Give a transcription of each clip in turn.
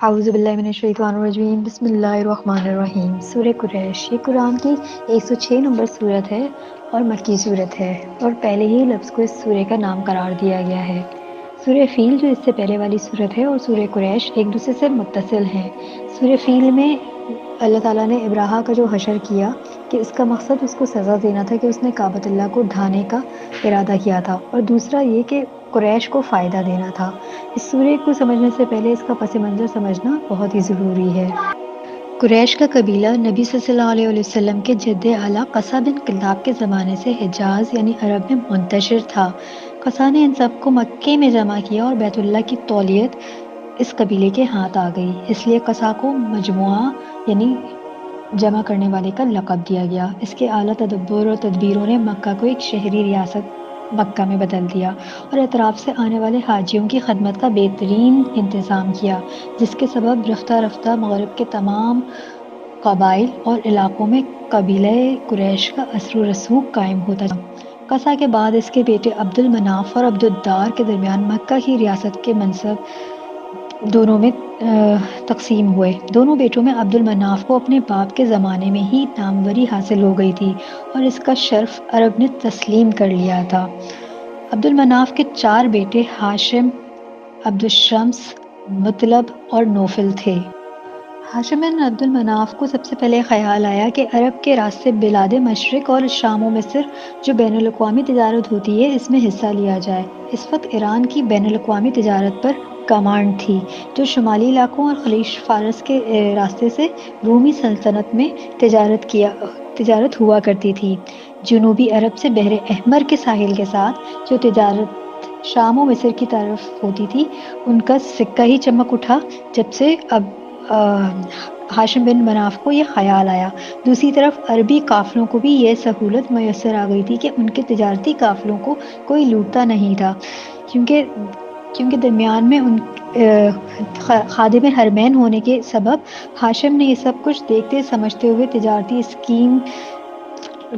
اعوذ باللہ من الشیطان الرجیم، بسم اللہ الرحمن الرحیم۔ سورہ قریش یہ قرآن کی 106 نمبر سورت ہے اور مکی سورت ہے، اور پہلے ہی لفظ کو اس سورہ کا نام قرار دیا گیا ہے۔ سورہ فیل جو اس سے پہلے والی سورت ہے اور سورہ قریش ایک دوسرے سے متصل ہیں۔ سورہ فیل میں اللہ تعالیٰ نے ابراہا کا جو حشر کیا کہ اس کا مقصد اس کو سزا دینا تھا کہ اس نے کعبۃ اللہ کو ڈھانے کا ارادہ کیا تھا، اور دوسرا یہ کہ قریش کو فائدہ دینا تھا۔ اس سورہ کو سمجھنے سے پہلے اس کا پس منظر سمجھنا بہت ہی ضروری ہے۔ قریش کا قبیلہ نبی صلی اللہ علیہ وسلم کے جد اعلیٰ قصہ بن کلاب کے زمانے سے حجاز یعنی عرب میں منتشر تھا۔ قصہ نے ان سب کو مکے میں جمع کیا اور بیت اللہ کی تولیت اس قبیلے کے ہاتھ آ گئی، اس لیے قصہ کو مجموعہ یعنی جمع کرنے والے کا لقب دیا گیا۔ اس کے اعلیٰ تدبر اور تدبیروں نے مکہ کو ایک شہری ریاست مکہ میں بدل دیا اور اطراف سے آنے والے حاجیوں کی خدمت کا بہترین انتظام کیا، جس کے سبب رفتہ رفتہ مغرب کے تمام قبائل اور علاقوں میں قبیلہ قریش کا اثر و رسوخ قائم ہوتا چلا۔ قصہ کے بعد اس کے بیٹے عبد المناف اور عبد الدار کے درمیان مکہ کی ریاست کے منصب دونوں میں تقسیم ہوئے۔ دونوں بیٹوں میں عبد المناف کو اپنے باپ کے زمانے میں ہی ناموری حاصل ہو گئی تھی اور اس کا شرف عرب نے تسلیم کر لیا تھا۔ عبد المناف کے 4 بیٹے ہاشم، عبد الشمس، مطلب اور نوفل تھے۔ ہاشم بن عبد المناف کو سب سے پہلے خیال آیا کہ عرب کے راستے بلاد مشرق اور شام و مصر جو بین الاقوامی تجارت ہوتی ہے اس میں حصہ لیا جائے۔ اس وقت ایران کی بین الاقوامی تجارت پر کمانڈ تھی، جو شمالی علاقوں اور خلیج فارس کے راستے سے رومی سلطنت میں تجارت ہوا کرتی تھی۔ جنوبی عرب سے بحر احمر کے ساحل کے ساتھ جو تجارت شام و مصر کی طرف ہوتی تھی ان کا سکہ ہی چمک اٹھا جب سے ہاشم بن مناف کو یہ خیال آیا۔ دوسری طرف عربی قافلوں کو بھی یہ سہولت میسر آ گئی تھی کہ ان کے تجارتی قافلوں کو کوئی لوٹتا نہیں تھا، کیونکہ درمیان میں ان خادم حرمین ہونے کے سبب ہاشم نے یہ سب کچھ دیکھتے سمجھتے ہوئے تجارتی اسکیم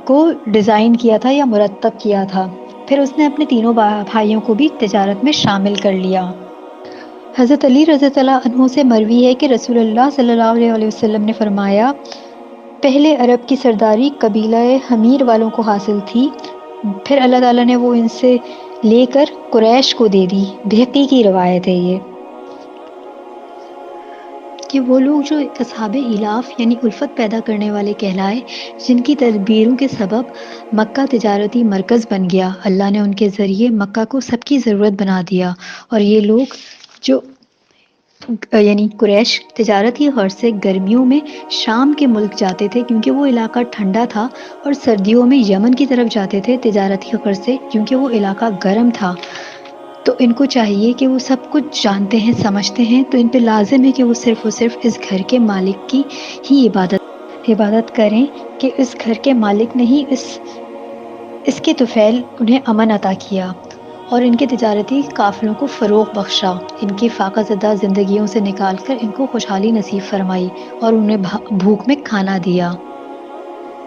کو ڈیزائن کیا تھا یا مرتب کیا تھا۔ پھر اس نے اپنے تینوں بھائیوں کو بھی تجارت میں شامل کر لیا۔ حضرت علی رضی اللہ عنہ سے مروی ہے کہ رسول اللہ صلی اللہ علیہ وسلم نے فرمایا، پہلے عرب کی سرداری قبیلہ حمیر والوں کو حاصل تھی، پھر اللہ تعالیٰ نے وہ ان سے لے کر قریش کو دے دی۔ بہقی کی روایت ہے یہ کہ وہ لوگ جو اصحاب ایلاف یعنی الفت پیدا کرنے والے کہلائے، جن کی تدبیروں کے سبب مکہ تجارتی مرکز بن گیا، اللہ نے ان کے ذریعے مکہ کو سب کی ضرورت بنا دیا، اور یہ لوگ جو یعنی قریش تجارتی غرض سے گرمیوں میں شام کے ملک جاتے تھے کیونکہ وہ علاقہ ٹھنڈا تھا، اور سردیوں میں یمن کی طرف جاتے تھے تجارتی غرض سے کیونکہ وہ علاقہ گرم تھا۔ تو ان کو چاہیے کہ وہ سب کچھ جانتے ہیں، سمجھتے ہیں، تو ان پہ لازم ہے کہ وہ صرف اور صرف اس گھر کے مالک کی ہی عبادت کریں کہ اس گھر کے مالک نے ہی اس کے طفیل انہیں امن عطا کیا اور ان کے تجارتی قافلوں کو فروغ بخشا، ان کی فاقہ زدہ زندگیوں سے نکال کر ان کو خوشحالی نصیب فرمائی اور انہیں بھوک میں کھانا دیا،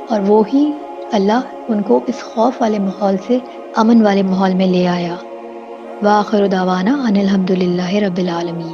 اور وہی اللہ ان کو اس خوف والے ماحول سے امن والے ماحول میں لے آیا۔ وآخر دعوانا ان الحمد للہ رب العالمین۔